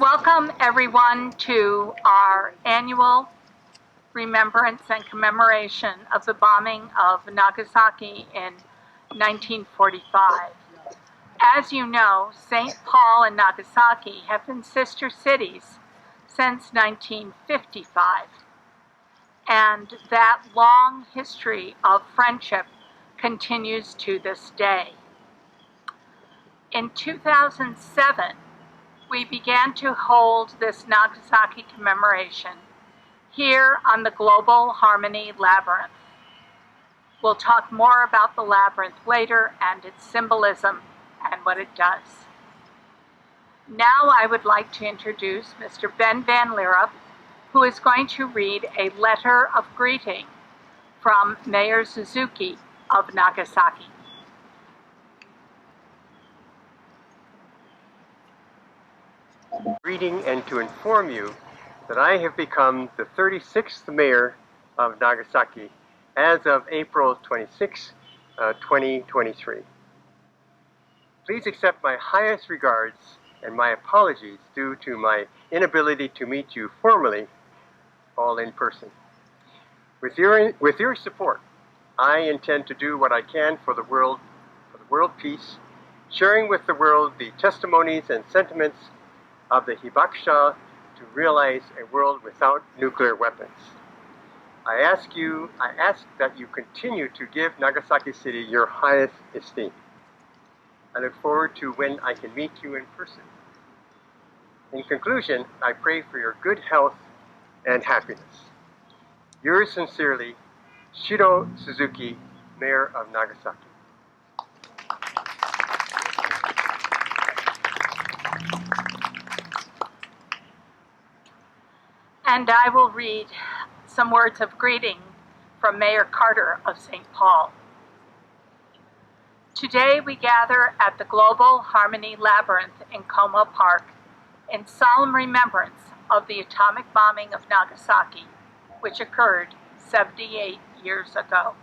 Welcome everyone to our annual remembrance and commemoration of the bombing of Nagasaki in 1945. As you know, St. Paul and Nagasaki have been sister cities since 1955, and that long history of friendship continues to this day. In 2007, we began to hold this Nagasaki commemoration here on the Global Harmony Labyrinth. We'll talk more about the labyrinth later and its symbolism and what it does. Now I would like to introduce Mr. Ben Van Leerup, who is going to read a letter of greeting from Mayor Suzuki of Nagasaki. Reading and to inform you that I have become the 36th mayor of Nagasaki as of April 26, 2023. Please accept my highest regards and my apologies due to my inability to meet you formally, all in person. With your support, I intend to do what I can for the world peace, sharing with the world the testimonies and sentiments of the hibakusha to realize a world without nuclear weapons. I ask that you continue to give Nagasaki City your highest esteem. I look forward to when I can meet you in person. In conclusion, I pray for your good health and happiness. Yours sincerely, Shiro Suzuki, Mayor of Nagasaki. And I will read some words of greeting from Mayor Carter of St. Paul. Today we gather at the Global Harmony Labyrinth in Como Park in solemn remembrance of the atomic bombing of Nagasaki, which occurred 78 years ago.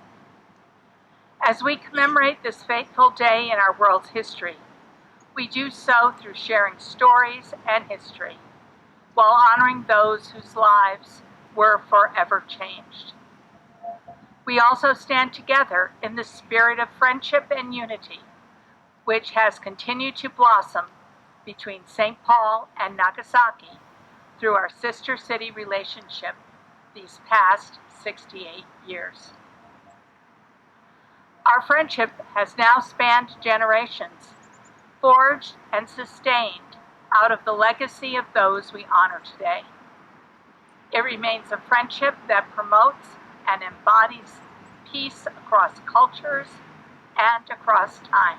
As we commemorate this fateful day in our world's history, we do so through sharing stories and history, while honoring those whose lives were forever changed. We also stand together in the spirit of friendship and unity, which has continued to blossom between St. Paul and Nagasaki through our sister city relationship these past 68 years. Our friendship has now spanned generations, forged and sustained out of the legacy of those we honor today. It remains a friendship that promotes and embodies peace across cultures and across time.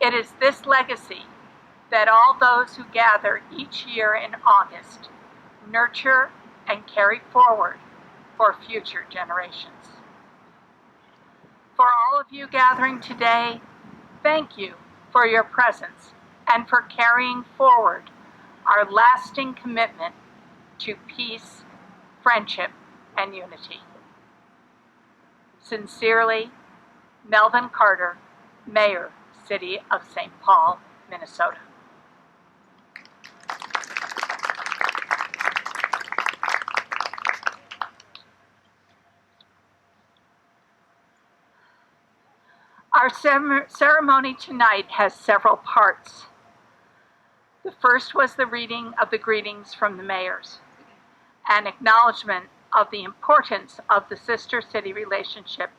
It is this legacy that all those who gather each year in August nurture and carry forward for future generations. For all of you gathering today, thank you for your presence and for carrying forward our lasting commitment to peace, friendship, and unity. Sincerely, Melvin Carter, Mayor, City of St. Paul, Minnesota. Our ceremony tonight has several parts. The first was the reading of the greetings from the mayors, an acknowledgement of the importance of the sister city relationship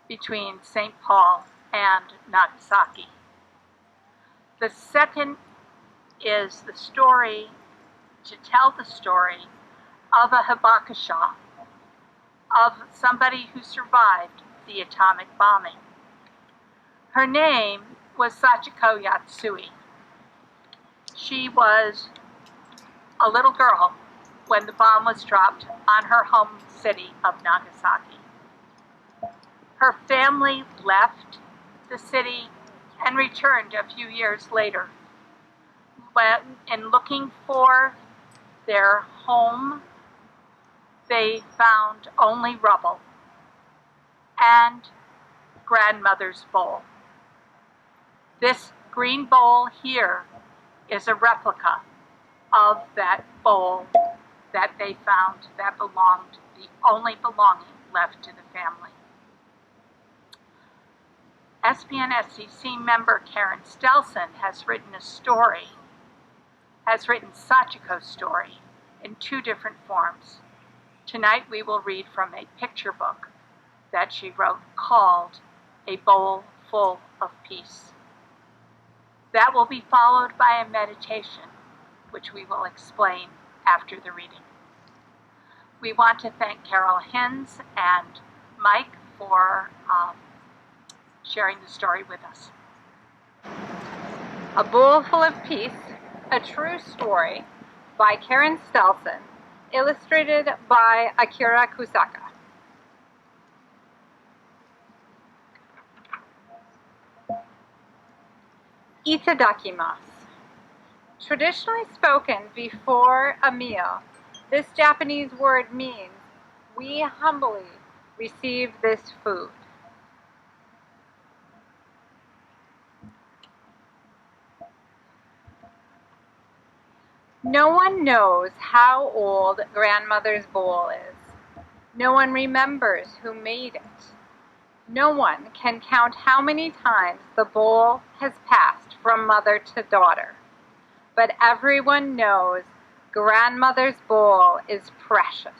between St. Paul and Nagasaki. The second is the story, to tell the story of a hibakusha, of somebody who survived the atomic bombing. Her name was Sachiko Yatsui. She was a little girl when the bomb was dropped on her home city of Nagasaki. Her family left the city and returned a few years later. When, in looking for their home, they found only rubble and grandmother's bowl. This green bowl here is a replica of that bowl that they found that belonged, the only belonging left to the family. SPNSCC member Karen Stelson has written Sachiko's story in 2 different forms. Tonight we will read from a picture book that she wrote called A Bowl Full of Peace. That will be followed by a meditation, which we will explain after the reading. We want to thank Carol Hins and Mike for sharing the story with us. A Bowl Full of Peace, a true story by Karen Stelson, illustrated by Akira Kusaka. Itadakimasu. Traditionally spoken before a meal, this Japanese word means, we humbly receive this food. No one knows how old grandmother's bowl is. No one remembers who made it. No one can count how many times the bowl has passed from mother to daughter. But everyone knows grandmother's bowl is precious.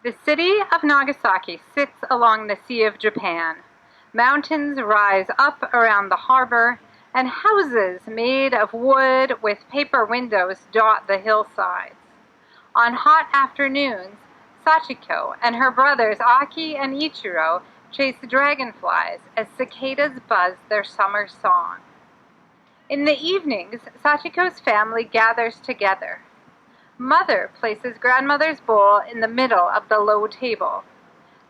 The city of Nagasaki sits along the Sea of Japan. Mountains rise up around the harbor, and houses made of wood with paper windows dot the hillsides. On hot afternoons, Sachiko and her brothers Aki and Ichiro chase dragonflies as cicadas buzz their summer song. In the evenings, Sachiko's family gathers together. Mother places grandmother's bowl in the middle of the low table.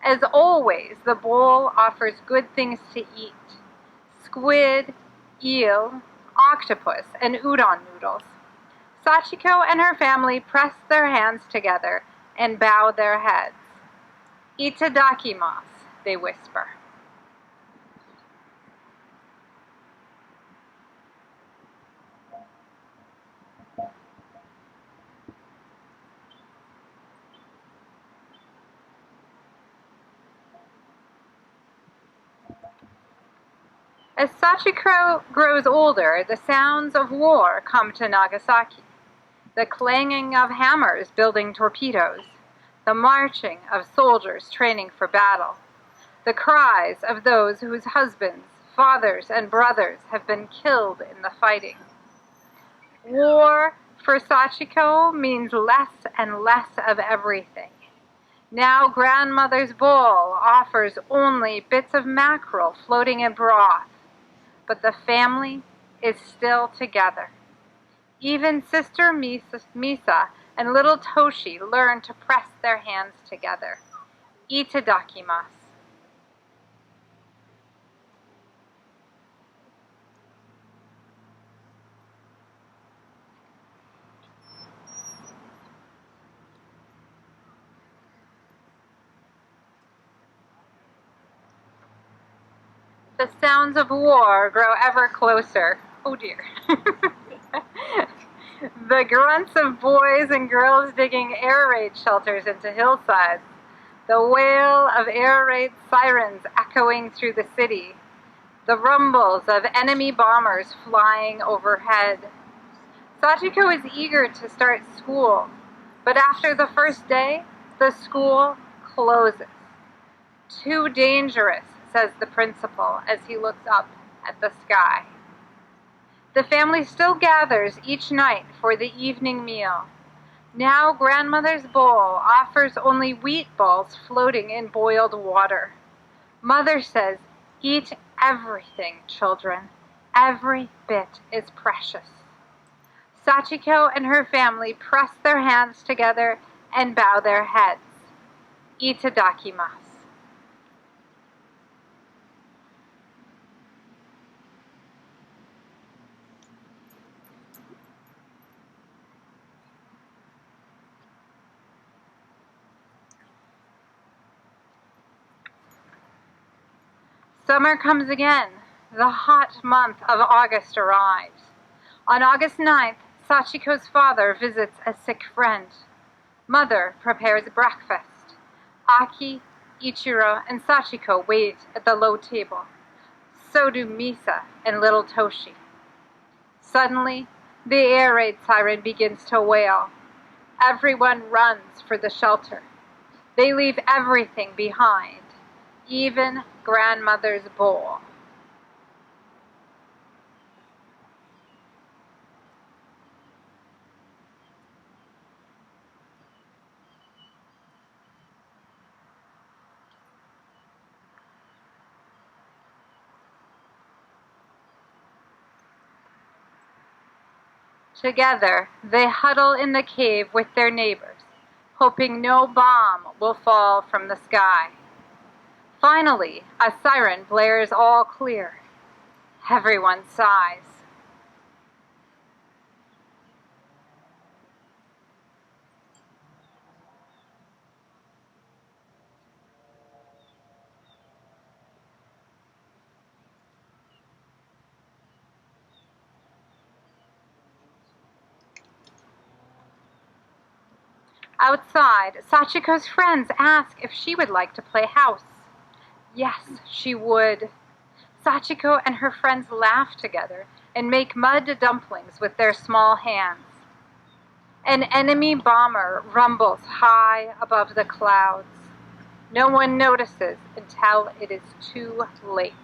As always, the bowl offers good things to eat: squid, eel, octopus, and udon noodles. Sachiko and her family press their hands together and bow their heads. Itadakimasu, they whisper. As Sachiko grows older, the sounds of war come to Nagasaki. The clanging of hammers building torpedoes, the marching of soldiers training for battle, the cries of those whose husbands, fathers, and brothers have been killed in the fighting. War for Sachiko means less and less of everything. Now grandmother's bowl offers only bits of mackerel floating in broth, but the family is still together. Even Sister Misa and little Toshi learn to press their hands together. Itadakimasu. The sounds of war grow ever closer. Oh dear. The grunts of boys and girls digging air raid shelters into hillsides. The wail of air raid sirens echoing through the city. The rumbles of enemy bombers flying overhead. Sachiko is eager to start school, but after the first day, the school closes. Too dangerous, says the principal as he looks up at the sky. The family still gathers each night for the evening meal. Now grandmother's bowl offers only wheat balls floating in boiled water. Mother says, "Eat everything, children. Every bit is precious." Sachiko and her family press their hands together and bow their heads. Itadakimasu. Summer comes again. The hot month of August arrives. On August 9th, Sachiko's father visits a sick friend. Mother prepares breakfast. Aki, Ichiro, and Sachiko wait at the low table. So do Misa and little Toshi. Suddenly, the air raid siren begins to wail. Everyone runs for the shelter. They leave everything behind, even grandmother's bowl. Together, they huddle in the cave with their neighbors, hoping no bomb will fall from the sky. Finally, a siren blares all clear. Everyone sighs. Outside, Sachiko's friends ask if she would like to play house. Yes, she would. Sachiko and her friends laugh together and make mud dumplings with their small hands. An enemy bomber rumbles high above the clouds. No one notices until it is too late.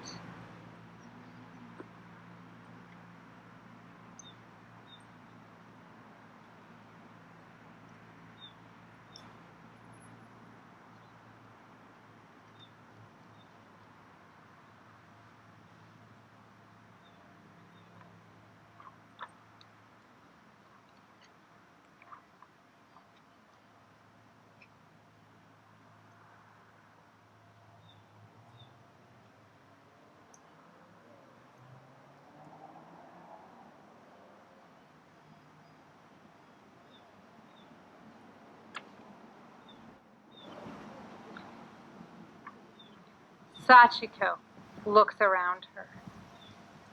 Sachiko looks around her.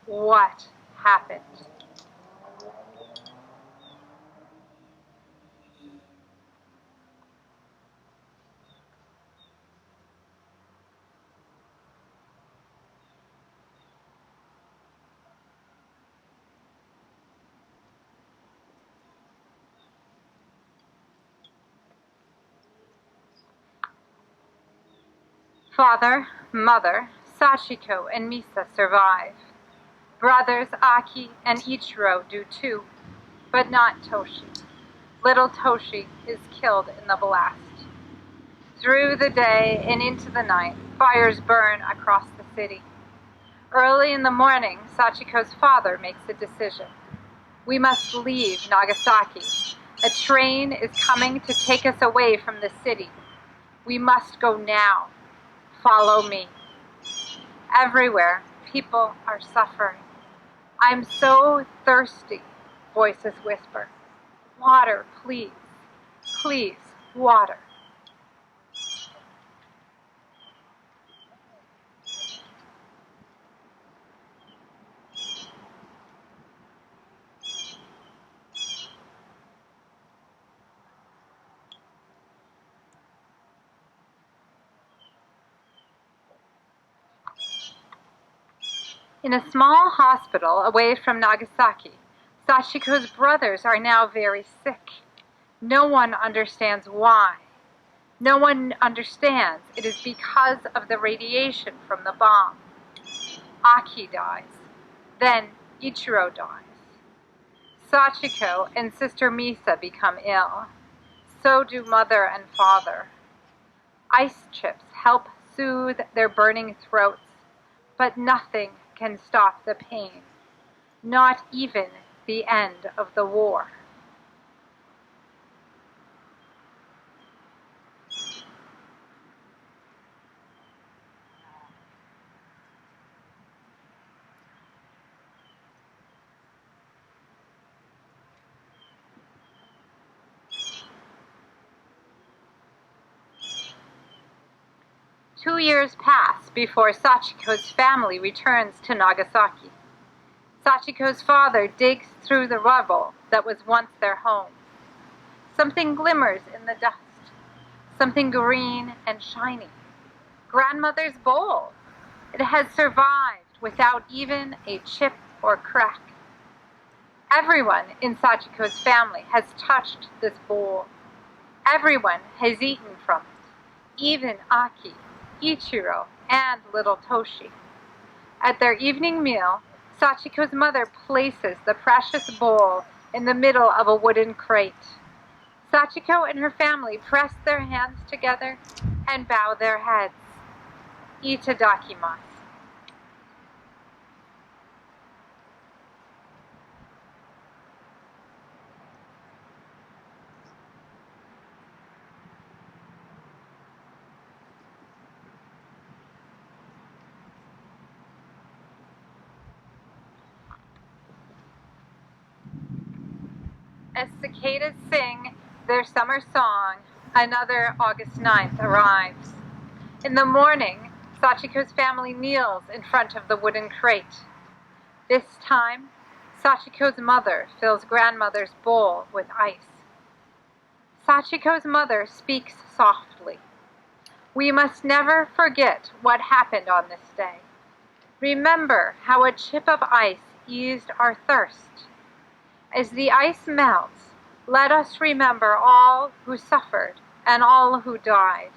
What happened? Father, mother, Sachiko, and Misa survive. Brothers Aki and Ichiro do too, but not Toshi. Little Toshi is killed in the blast. Through the day and into the night, fires burn across the city. Early in the morning, Sachiko's father makes a decision. We must leave Nagasaki. A train is coming to take us away from the city. We must go now. Follow me. Everywhere, people are suffering. I'm so thirsty, voices whisper. Water, please. Please, water. In a small hospital away from Nagasaki, Sachiko's brothers are now very sick. No one understands why. No one understands it is because of the radiation from the bomb. Aki dies. Then Ichiro dies. Sachiko and sister Misa become ill. So do mother and father. Ice chips help soothe their burning throats, but nothing can stop the pain, not even the end of the war. 2 years pass before Sachiko's family returns to Nagasaki. Sachiko's father digs through the rubble that was once their home. Something glimmers in the dust, something green and shiny. Grandmother's bowl. It has survived without even a chip or crack. Everyone in Sachiko's family has touched this bowl. Everyone has eaten from it, even Aki, Ichiro, and little Toshi. At their evening meal, Sachiko's mother places the precious bowl in the middle of a wooden crate. Sachiko and her family press their hands together and bow their heads. Itadakimasu. As cicadas sing their summer song, another August 9th arrives. In the morning, Sachiko's family kneels in front of the wooden crate. This time, Sachiko's mother fills grandmother's bowl with ice. Sachiko's mother speaks softly. We must never forget what happened on this day. Remember how a chip of ice eased our thirst. As the ice melts, let us remember all who suffered and all who died.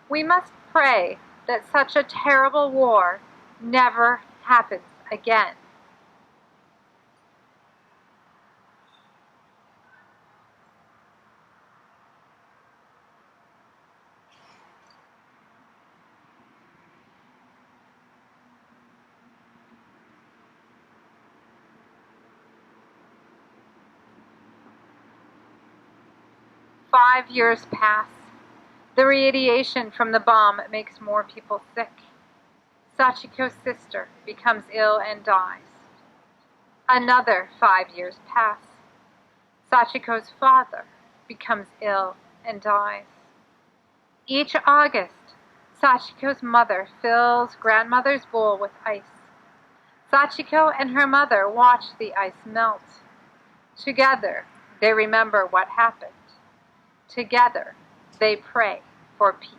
We must pray that such a terrible war never happens again. Five years pass. The radiation from the bomb makes more people sick. Sachiko's sister becomes ill and dies. Another 5 years pass. Sachiko's father becomes ill and dies. Each August, Sachiko's mother fills grandmother's bowl with ice. Sachiko and her mother watch the ice melt. Together, they remember what happened. Together, they pray for peace.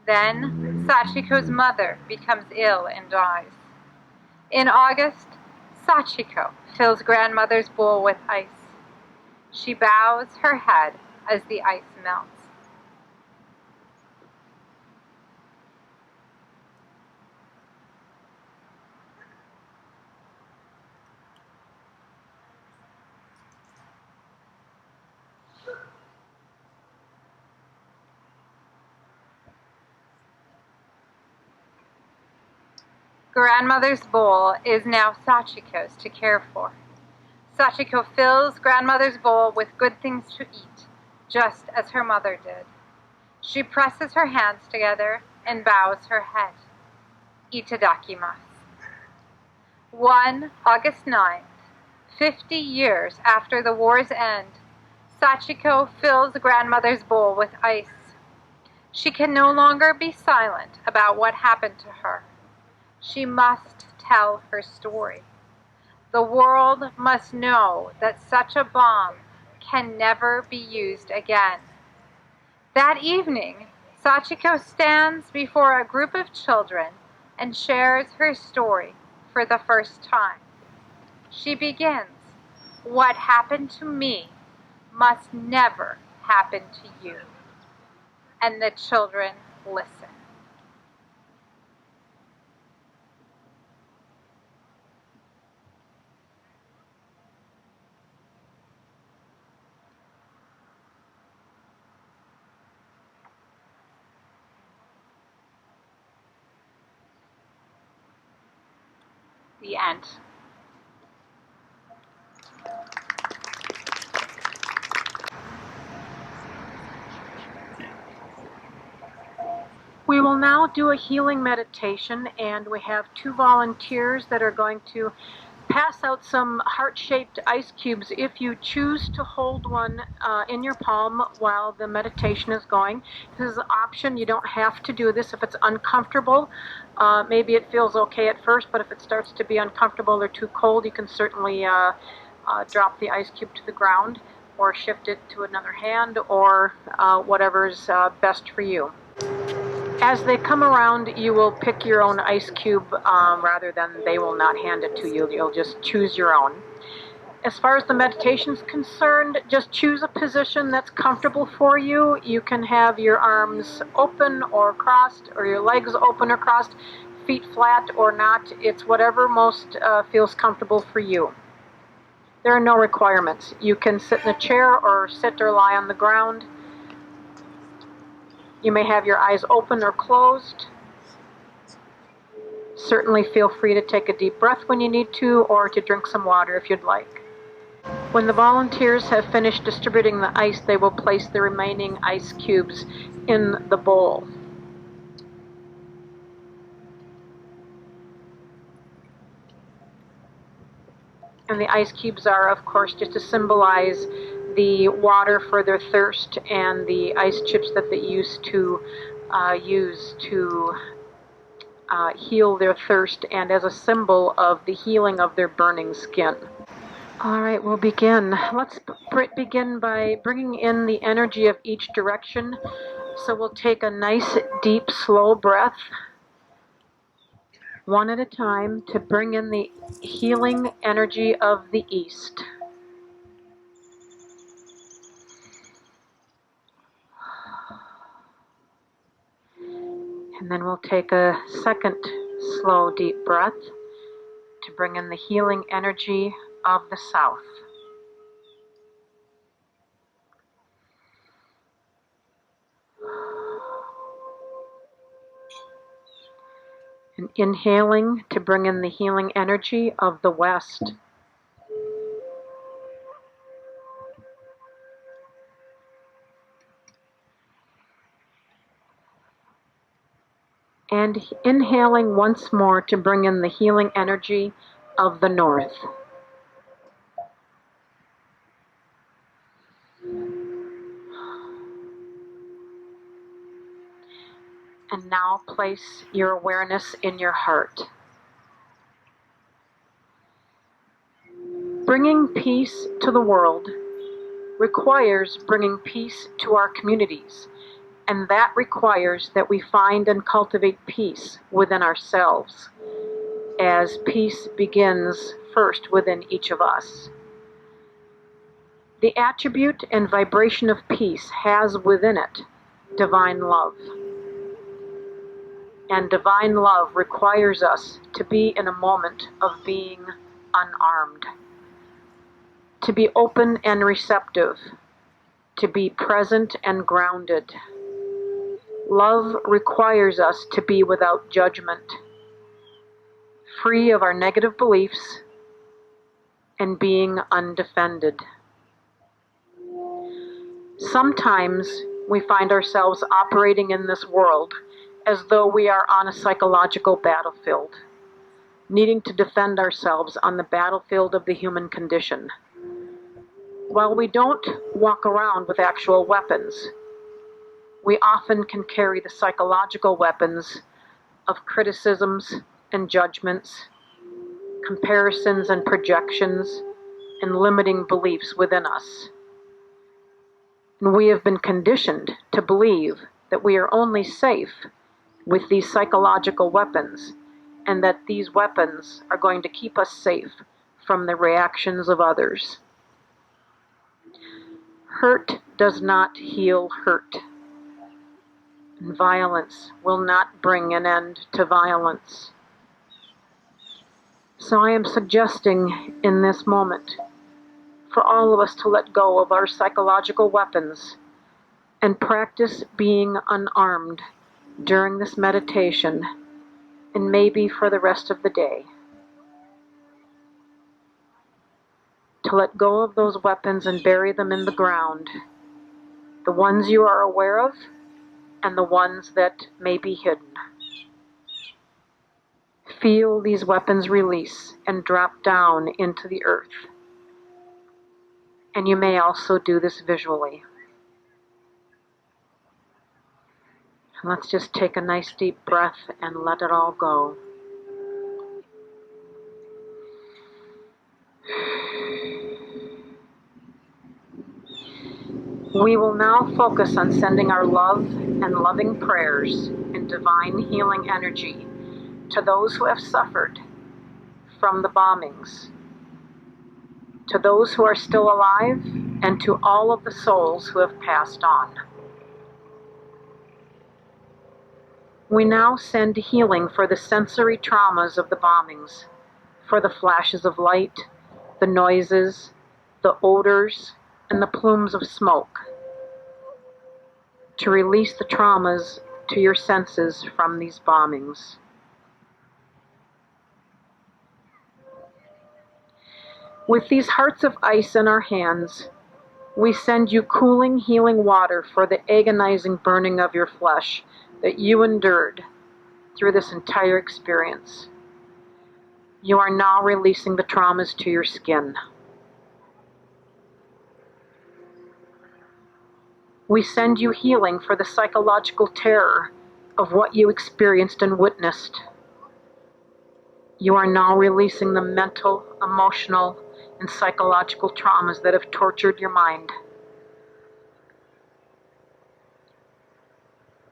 Then, Sachiko's mother becomes ill and dies. In August, Sachiko fills grandmother's bowl with ice. She bows her head as the ice melts. Grandmother's bowl is now Sachiko's to care for. Sachiko fills grandmother's bowl with good things to eat, just as her mother did. She presses her hands together and bows her head. Itadakimasu. One August 9th, 50 years after the war's end, Sachiko fills grandmother's bowl with ice. She can no longer be silent about what happened to her. She must tell her story. The world must know that such a bomb can never be used again. That evening, Sachiko stands before a group of children and shares her story for the first time. She begins, "What happened to me must never happen to you." And the children listen. The end. We will now do a healing meditation, and we have 2 volunteers that are going to pass out some heart-shaped ice cubes if you choose to hold one in your palm while the meditation is going. This is an option. You don't have to do this if it's uncomfortable. Maybe it feels okay at first, but if it starts to be uncomfortable or too cold, you can certainly drop the ice cube to the ground or shift it to another hand, or whatever's best for you. As they come around, you will pick your own ice cube rather than they will not hand it to you. You'll just choose your own. As far as the meditation is concerned, just choose a position that's comfortable for you. You can have your arms open or crossed, or your legs open or crossed, feet flat or not. It's whatever most feels comfortable for you. There are no requirements. You can sit in a chair or sit or lie on the ground. You may have your eyes open or closed. Certainly feel free to take a deep breath when you need to, or to drink some water if you'd like. When the volunteers have finished distributing the ice, they will place the remaining ice cubes in the bowl. And the ice cubes are, of course, just to symbolize the water for their thirst and the ice chips that they used to use to heal their thirst, and as a symbol of the healing of their burning skin. All right, we'll begin. Let's begin by bringing in the energy of each direction. So we'll take a nice, deep, slow breath, one at a time, to bring in the healing energy of the East. And then we'll take a second slow, deep breath to bring in the healing energy of the South. And inhaling to bring in the healing energy of the West. And inhaling once more to bring in the healing energy of the North. And now place your awareness in your heart. Bringing peace to the world requires bringing peace to our communities. And that requires that we find and cultivate peace within ourselves, as peace begins first within each of us. The attribute and vibration of peace has within it divine love. And divine love requires us to be in a moment of being unarmed, to be open and receptive, to be present and grounded. Love requires us to be without judgment, free of our negative beliefs, and being undefended. Sometimes we find ourselves operating in this world as though we are on a psychological battlefield, needing to defend ourselves on the battlefield of the human condition. While we don't walk around with actual weapons, we often can carry the psychological weapons of criticisms and judgments, comparisons and projections, and limiting beliefs within us. And we have been conditioned to believe that we are only safe with these psychological weapons, and that these weapons are going to keep us safe from the reactions of others. Hurt does not heal hurt. And violence will not bring an end to violence. So I am suggesting in this moment for all of us to let go of our psychological weapons and practice being unarmed during this meditation, and maybe for the rest of the day. To let go of those weapons and bury them in the ground, the ones you are aware of, and the ones that may be hidden. Feel these weapons release and drop down into the earth. And you may also do this visually. Let's just take a nice deep breath and let it all go. We will now focus on sending our love and loving prayers and divine healing energy to those who have suffered from the bombings, to those who are still alive, and to all of the souls who have passed on. We now send healing for the sensory traumas of the bombings, for the flashes of light, the noises, the odors, and the plumes of smoke, to release the traumas to your senses from these bombings. With these hearts of ice in our hands, we send you cooling, healing water for the agonizing burning of your flesh that you endured through this entire experience. You are now releasing the traumas to your skin. We send you healing for the psychological terror of what you experienced and witnessed. You are now releasing the mental, emotional, and psychological traumas that have tortured your mind.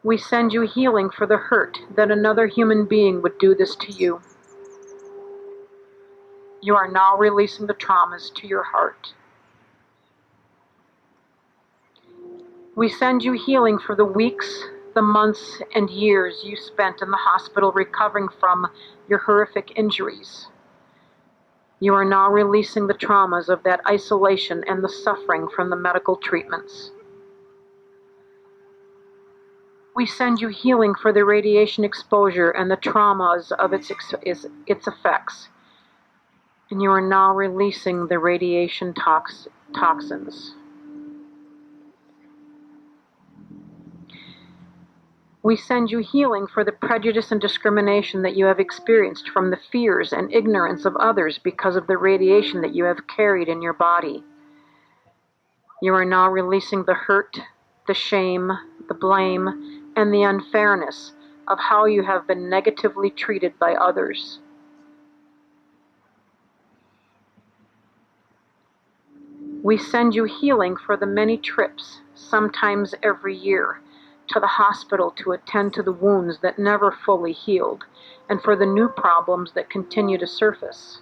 We send you healing for the hurt that another human being would do this to you. You are now releasing the traumas to your heart. We send you healing for the weeks, the months, and years you spent in the hospital recovering from your horrific injuries. You are now releasing the traumas of that isolation and the suffering from the medical treatments. We send you healing for the radiation exposure and the traumas of its effects. And you are now releasing the radiation toxins. We send you healing for the prejudice and discrimination that you have experienced from the fears and ignorance of others because of the radiation that you have carried in your body. You are now releasing the hurt, the shame, the blame, and the unfairness of how you have been negatively treated by others. We send you healing for the many trips, sometimes every year, to the hospital to attend to the wounds that never fully healed, and for the new problems that continue to surface.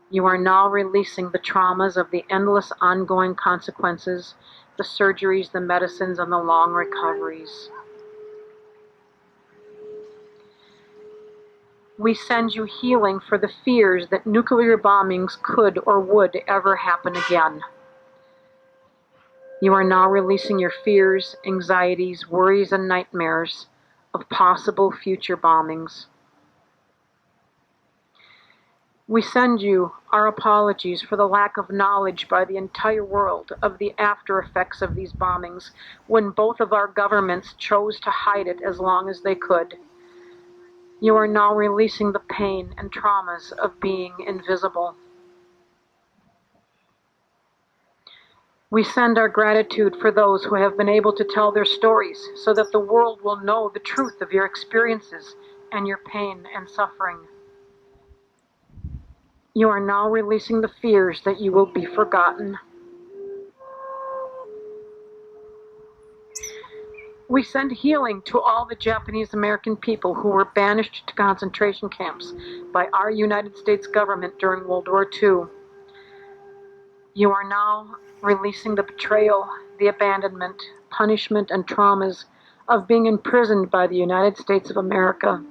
You are now releasing the traumas of the endless ongoing consequences, the surgeries, the medicines, and the long recoveries. We send you healing for the fears that nuclear bombings could or would ever happen again. You are now releasing your fears, anxieties, worries, and nightmares of possible future bombings. We send you our apologies for the lack of knowledge by the entire world of the after effects of these bombings when both of our governments chose to hide it as long as they could. You are now releasing the pain and traumas of being invisible. We send our gratitude for those who have been able to tell their stories so that the world will know the truth of your experiences and your pain and suffering. You are now releasing the fears that you will be forgotten. We send healing to all the Japanese American people who were banished to concentration camps by our United States government during World War II. You are now releasing the betrayal, the abandonment, punishment, and traumas of being imprisoned by the United States of America.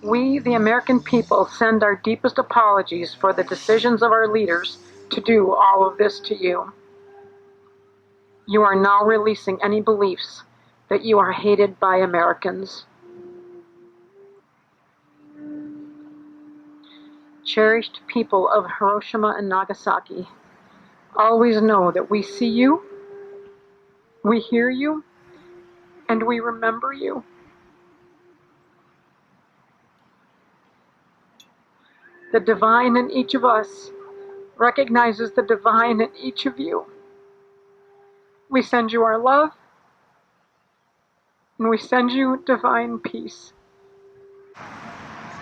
We, the American people, send our deepest apologies for the decisions of our leaders to do all of this to you. You are now releasing any beliefs that you are hated by Americans. Cherished people of Hiroshima and Nagasaki, Always know that we see you, we hear you, and we remember you. The divine in each of us recognizes the divine in each of you. We send you our love, and we send you divine peace.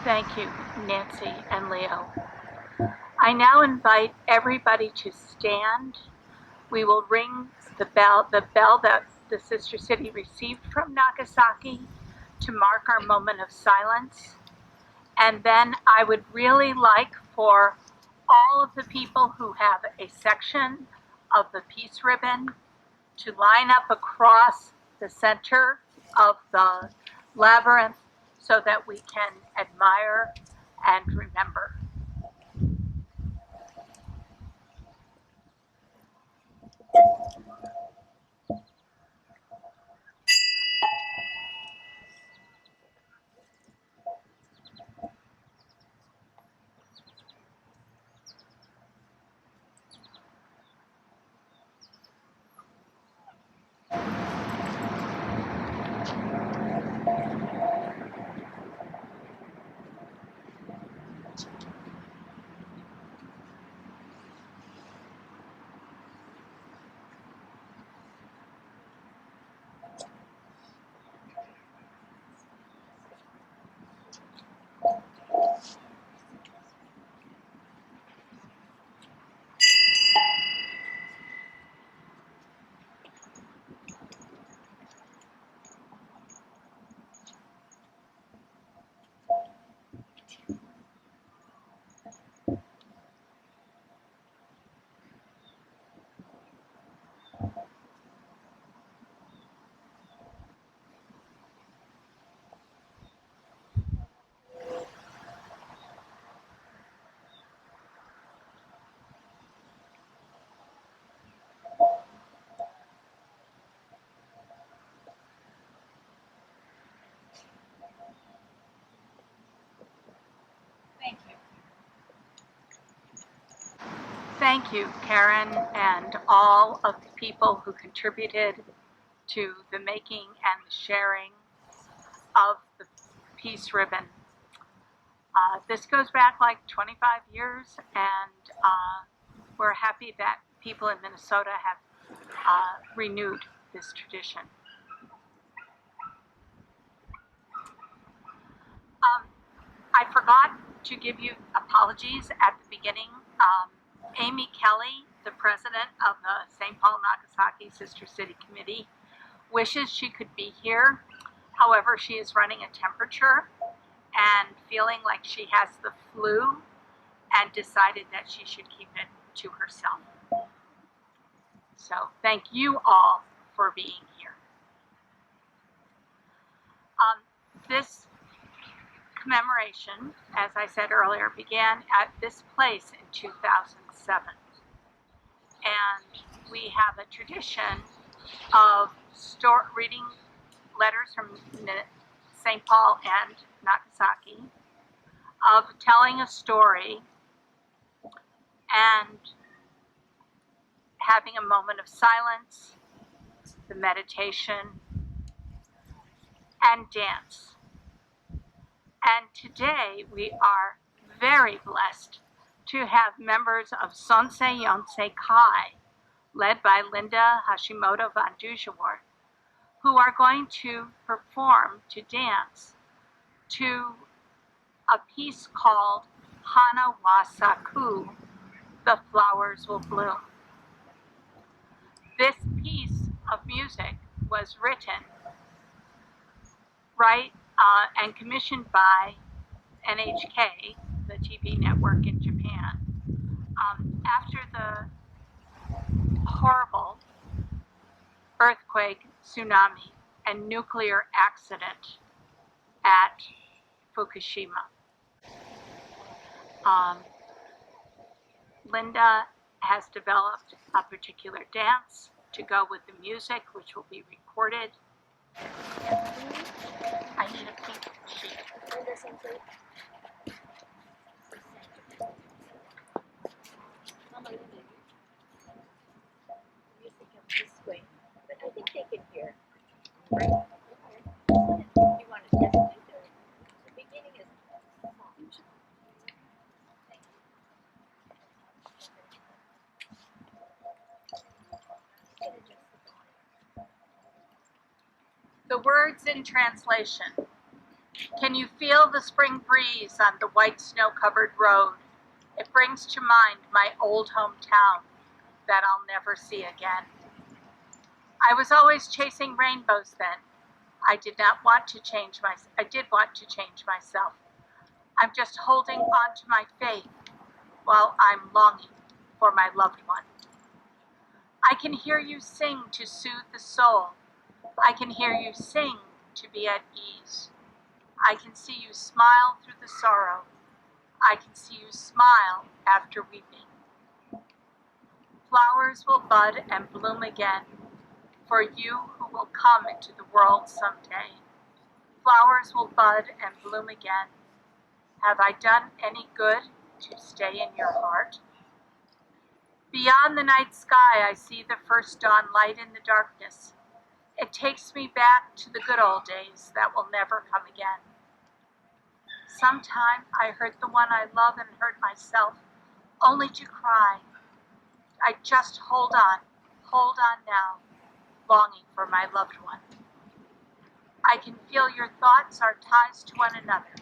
Thank you, Nancy and Leo. I now invite everybody to stand. We will ring the bell that the sister city received from Nagasaki to mark our moment of silence. And then I would really like for all of the people who have a section of the peace ribbon to line up across the center of the labyrinth so that we can admire and remember. Thank you. Thank you, Karen, and all of the people who contributed to the making and the sharing of the peace ribbon. This goes back like 25 years, and we're happy that people in Minnesota have renewed this tradition. I forgot to give you apologies at the beginning. Amy Kelly, the president of the St. Paul-Nagasaki Sister City Committee, wishes she could be here. However, she is running a temperature and feeling like she has the flu and decided that she should keep it to herself. So thank you all for being here. This commemoration, as I said earlier, began at this place in 2007. And we have a tradition of reading letters from St. Paul and Nagasaki, of telling a story and having a moment of silence, the meditation, and dance. And today we are very blessed to have members of Sonsei Yonsei Kai, led by Linda Hashimoto van Dujewart, who are going to perform, to dance, to a piece called Hana wa Saku, The Flowers Will Bloom. This piece of music was written and commissioned by NHK, the TV network in Japan, after the horrible earthquake, tsunami, and nuclear accident at Fukushima. Linda has developed a particular dance to go with the music, which will be recorded. I need a pink sheet. The words in translation. Can you feel the spring breeze on the white snow-covered road? It brings to mind my old hometown that I'll never see again. I was always chasing rainbows then. I did want to change myself. I'm just holding on to my faith while I'm longing for my loved one. I can hear you sing to soothe the soul. I can hear you sing to be at ease. I can see you smile through the sorrow. I can see you smile after weeping. Flowers will bud and bloom again for you who will come into the world someday. Flowers will bud and bloom again. Have I done any good to stay in your heart? Beyond the night sky, I see the first dawn light in the darkness. It takes me back to the good old days that will never come again. Sometime I hurt the one I love and hurt myself, only to cry. I just hold on now, longing for my loved one. I can feel your thoughts are ties to one another.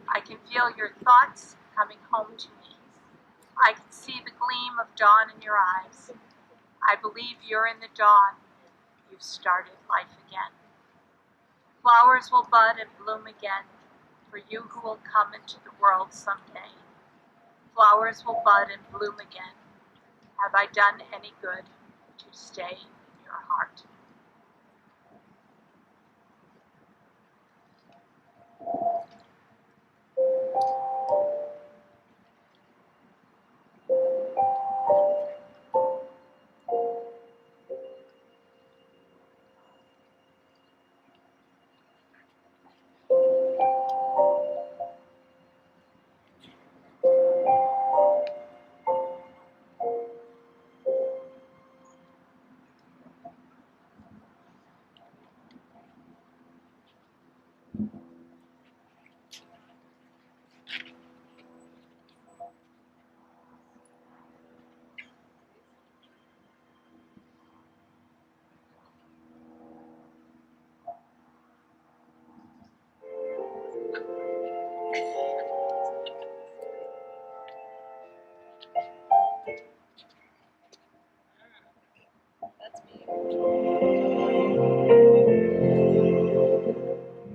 I can feel your thoughts coming home to me. I can see the gleam of dawn in your eyes. I believe you're in the dawn. You've started life again. Flowers will bud and bloom again for you who will come into the world someday. Flowers will bud and bloom again. Have I done any good to stay in your heart?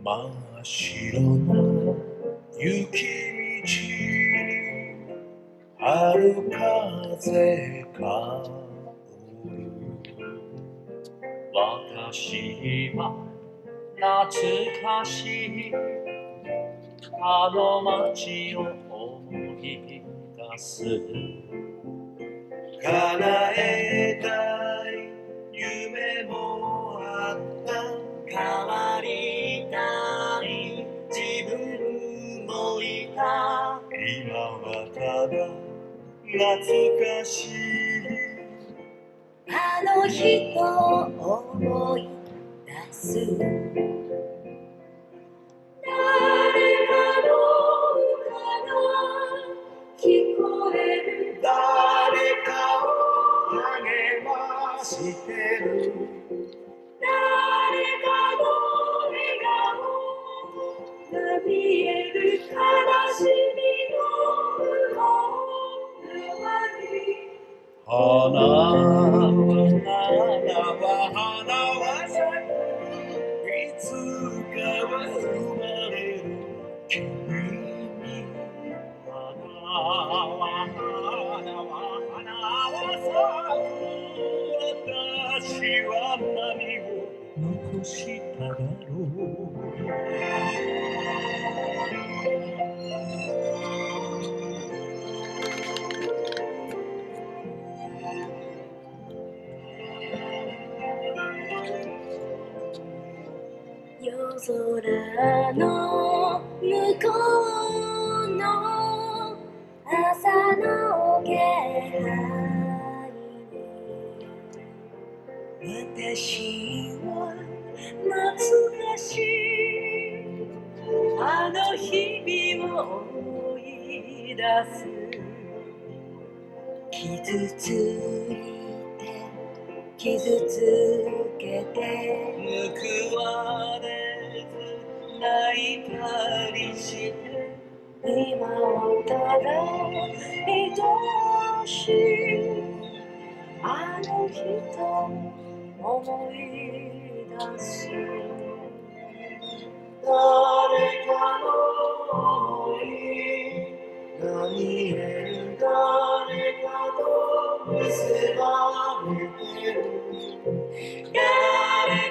真っ白な雪道に春風香る私は懐かしいあの街を思い出す叶えたい夢もあった変わりたい自分もいた今はただ懐かしいあの人を思い出す誰かの歌が聞こえる誰かを励ましてる誰かの笑顔が見える悲しみの向こう側に花は咲くいつかは生まれる君に花は咲く私は何を残しただろう夜空の向こうの朝の気配に私は懐かしいあの日々を思い出す傷ついて傷つけて報われず泣いたりして今はただ愛しいあの人思い出す誰かの想いが見える誰かと結ばれてる誰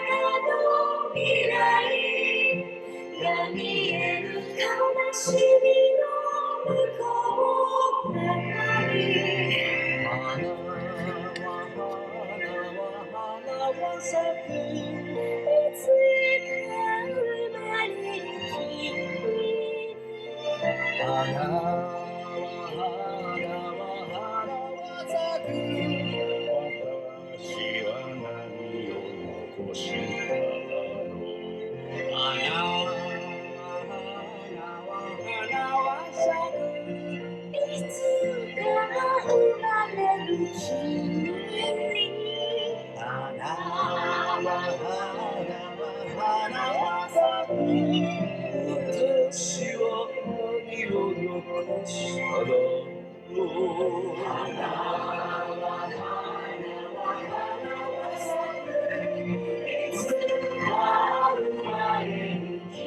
かの未来が見える悲しみの向こう側に花は咲くいつか生まれる君花は咲く私は何を残しただろう花は咲くいつか生まれる君花は咲く私は何を残しただろう花は咲くいつか生まれる君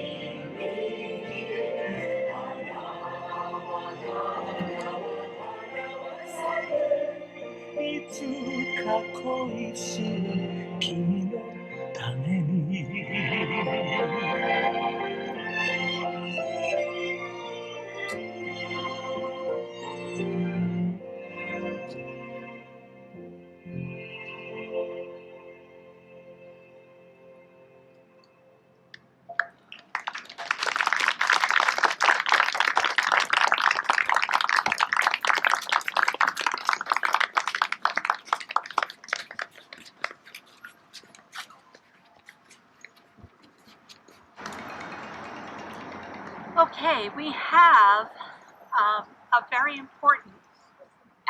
いつか恋する君のためにOkay, we have a very important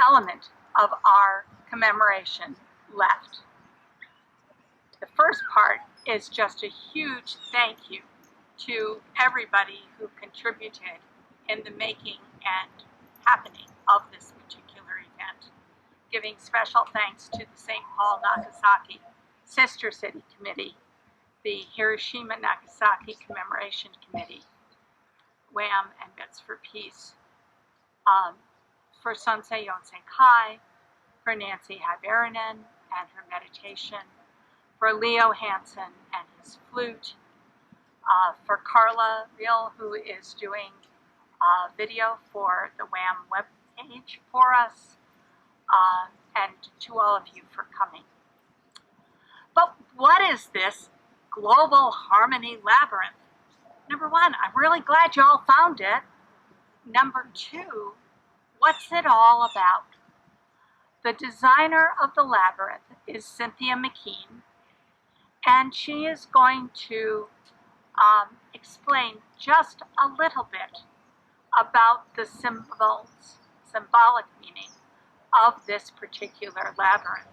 element of our commemoration left. The first part is just a huge thank you to everybody who contributed in the making and happening of this particular event, giving special thanks to the St. Paul-Nagasaki Sister City Committee, the Hiroshima-Nagasaki Commemoration Committee, WAMM and Bets for Peace, for Sansei Yonsei Kai, for Nancy Hyberinen and her meditation, for Leo Hansen and his flute, for Carla Real, who is doing video for the WAMM webpage for us, and to all of you for coming. But what is this Global Harmony Labyrinth? Number one, I'm really glad you all found it. Number two, what's it all about? The designer of the labyrinth is Cynthia McKean, and she is going to explain just a little bit about the symbolic meaning of this particular labyrinth.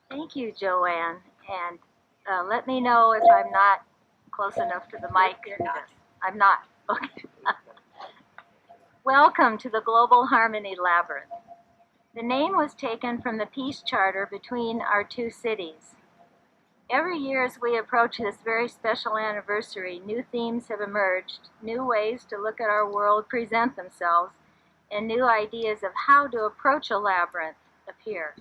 Thank you, Joanne, and let me know if I'm not close enough to the mic. I'm not. Okay. Welcome to the Global Harmony Labyrinth. The name was taken from the peace charter between our two cities. Every year as we approach this very special anniversary, new themes have emerged, new ways to look at our world present themselves, and new ideas of how to approach a labyrinth appear.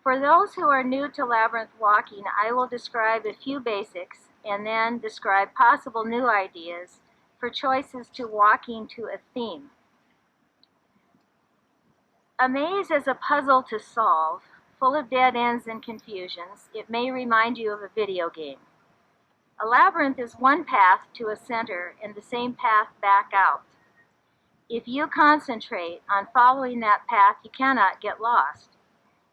For those who are new to labyrinth walking, I will describe a few basics and then describe possible new ideas for choices to walking to a theme. A maze is a puzzle to solve, full of dead ends and confusions. It may remind you of a video game. A labyrinth is one path to a center and the same path back out. If you concentrate on following that path, you cannot get lost.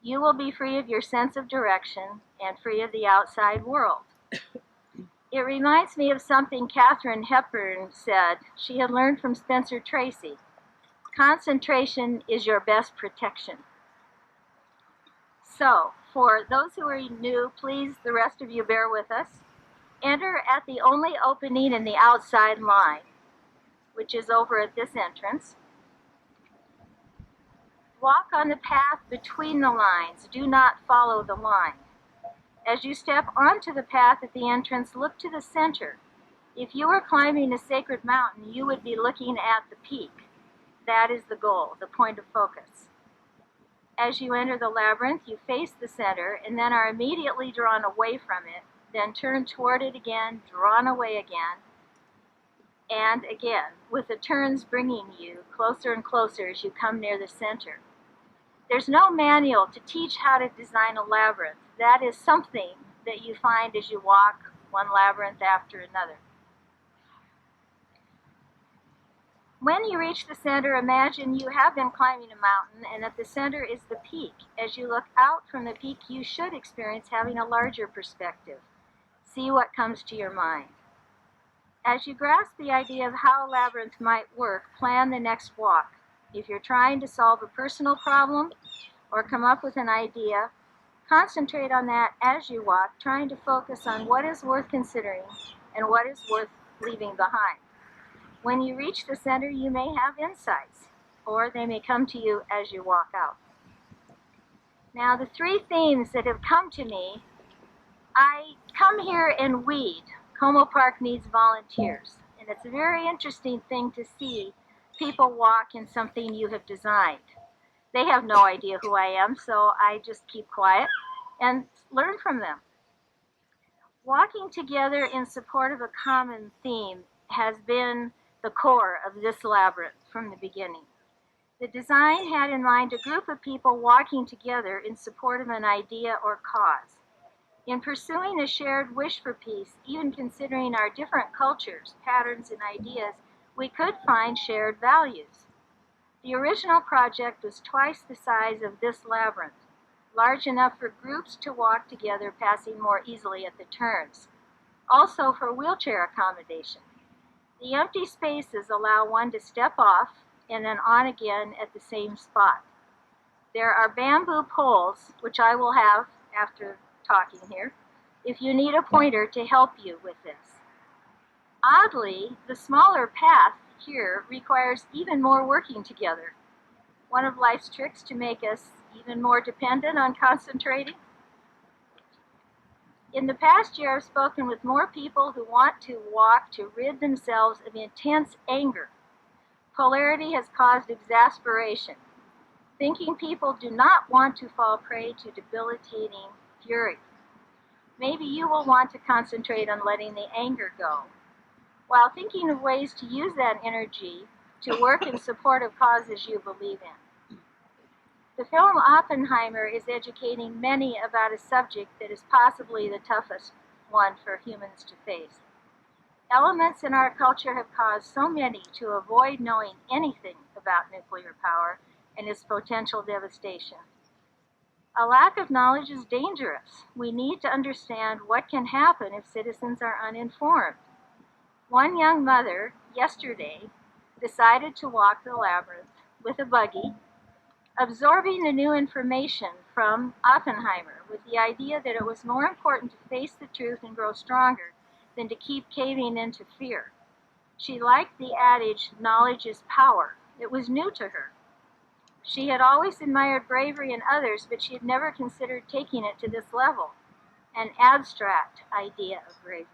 You will be free of your sense of direction and free of the outside world. It reminds me of something Katharine Hepburn said she had learned from Spencer Tracy. Concentration is your best protection. So, for those who are new, please, the rest of you bear with us. Enter at the only opening in the outside line, which is over at this entrance. Walk on the path between the lines. Do not follow the line. As you step onto the path at the entrance, look to the center. If you were climbing a sacred mountain, you would be looking at the peak. That is the goal, the point of focus. As you enter the labyrinth, you face the center and then are immediately drawn away from it, then turn toward it again, drawn away again, and again, with the turns bringing you closer and closer as you come near the center. There's no manual to teach how to design a labyrinth. That is something that you find as you walk one labyrinth after another. When you reach the center, imagine you have been climbing a mountain and at the center is the peak. As you look out from the peak, you should experience having a larger perspective. See what comes to your mind. As you grasp the idea of how a labyrinth might work, plan the next walk. If you're trying to solve a personal problem or come up with an idea, concentrate on that as you walk, trying to focus on what is worth considering and what is worth leaving behind. When you reach the center, you may have insights, or they may come to you as you walk out. Now, the three themes that have come to me, I come here and weed. Como Park needs volunteers, and it's a very interesting thing to see people walk in something you have designed. They have no idea who I am, so I just keep quiet and learn from them. Walking together in support of a common theme has been the core of this labyrinth from the beginning. The design had in mind a group of people walking together in support of an idea or cause. In pursuing a shared wish for peace, even considering our different cultures, patterns, and ideas, we could find shared values. The original project was twice the size of this labyrinth, large enough for groups to walk together, passing more easily at the turns. Also for wheelchair accommodation. The empty spaces allow one to step off and then on again at the same spot. There are bamboo poles, which I will have after talking here, if you need a pointer to help you with this. Oddly, the smaller path here requires even more working together. One of life's tricks to make us even more dependent on concentrating. In the past year, I've spoken with more people who want to walk to rid themselves of intense anger. Polarity has caused exasperation. Thinking people do not want to fall prey to debilitating fury. Maybe you will want to concentrate on letting the anger go, while thinking of ways to use that energy to work in support of causes you believe in. The film Oppenheimer is educating many about a subject that is possibly the toughest one for humans to face. Elements in our culture have caused so many to avoid knowing anything about nuclear power and its potential devastation. A lack of knowledge is dangerous. We need to understand what can happen if citizens are uninformed. One young mother, yesterday, decided to walk the labyrinth with a buggy, absorbing the new information from Oppenheimer with the idea that it was more important to face the truth and grow stronger than to keep caving into fear. She liked the adage, knowledge is power. It was new to her. She had always admired bravery in others, but she had never considered taking it to this level, an abstract idea of bravery.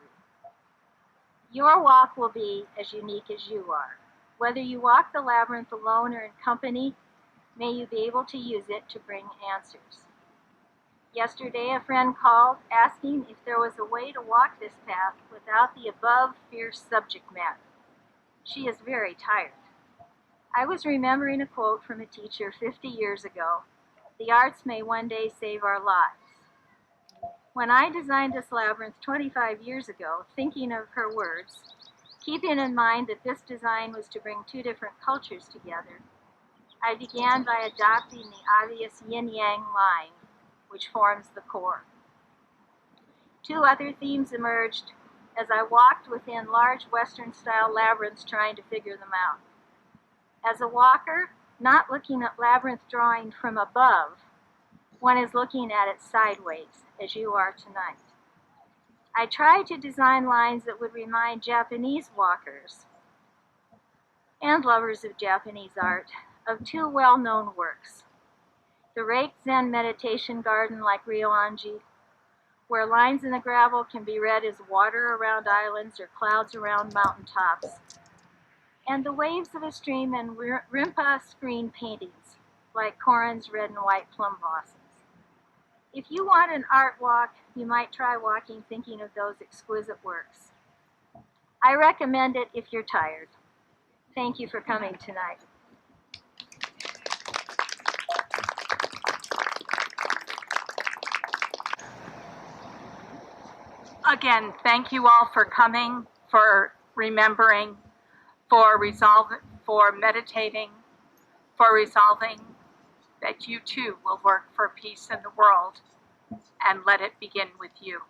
Your walk will be as unique as you are. Whether you walk the labyrinth alone or in company, may you be able to use it to bring answers. Yesterday, a friend called asking if there was a way to walk this path without the above fierce subject matter. She is very tired. I was remembering a quote from a teacher 50 years ago, "The arts may one day save our lives." When I designed this labyrinth 25 years ago, thinking of her words, keeping in mind that this design was to bring two different cultures together, I began by adopting the obvious yin-yang line, which forms the core. 2 other themes emerged as I walked within large Western-style labyrinths trying to figure them out. As a walker, not looking at labyrinth drawing from above, one is looking at it sideways, as you are tonight. I tried to design lines that would remind Japanese walkers and lovers of Japanese art of 2 well-known works. The Reiki Zen meditation garden like Ryoanji, where lines in the gravel can be read as water around islands or clouds around mountaintops, and the waves of a stream and Rimpa screen paintings, like Korin's red and white plum blossoms. If you want an art walk, you might try walking thinking of those exquisite works. I recommend it if you're tired. Thank you for coming tonight. Again, thank you all for coming, for remembering, for meditating, for resolving that you too will work for peace in the world, and let it begin with you.